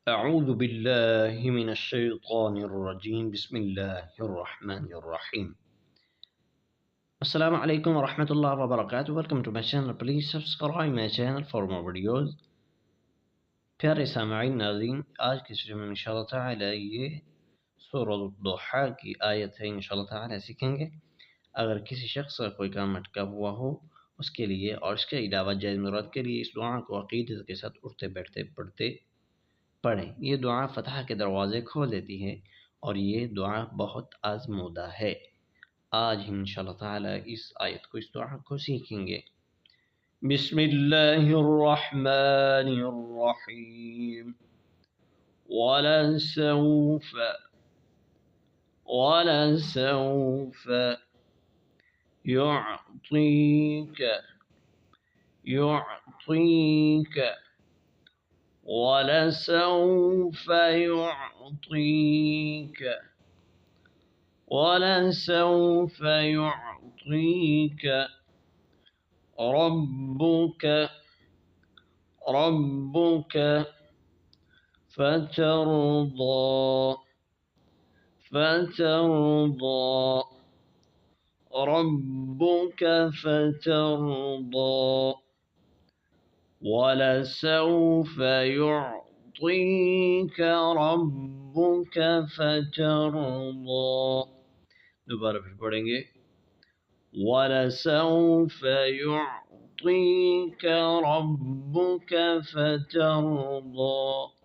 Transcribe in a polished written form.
اعوذ باللہ من الشیطان الرجیم بسم اللہ الرحمن الرحیم۔ السلام علیکم ورحمۃ اللہ وبرکاتہ۔ Welcome to my channel, please subscribe my channel for more videos. پیارے سامعین ناظرین، آج کی سٹوری میں انشاءاللہ تعالی یہ سورۃ الضحیٰ کی آیت ہے، انشاءاللہ تعالی سیکھیں گے۔ اگر کسی شخص کا کوئی کام اٹکا ہوا ہو اس کے لیے اور اس کے علاوہ جائز مراد کے لیے اس دعا کو عقیدت کے ساتھ اٹھتے بیٹھتے پڑھیں۔ یہ دعا فتح کے دروازے کھول دیتی ہے اور یہ دعا بہت آزمودہ ہے۔ آج ہم انشاءاللہ تعالی اس آیت کو، اس دعا کو سیکھیں گے۔ بسم اللہ الرحمن الرحیم۔ وَلَسَوْفَ يُعْطِيكَ وَلَسَوْفَ يُعْطِيكَ رَبُّكَ فَتَرْضَى رَبُّكَ فَتَرْضَى وَلَسَوْفَ يُعْطِيكَ رَبُّكَ فَتَرْضَى۔ دوبارہ پھر پڑھیں گے۔ وَلَسَوْفَ يُعْطِيكَ رَبُّكَ فَتَرْضَى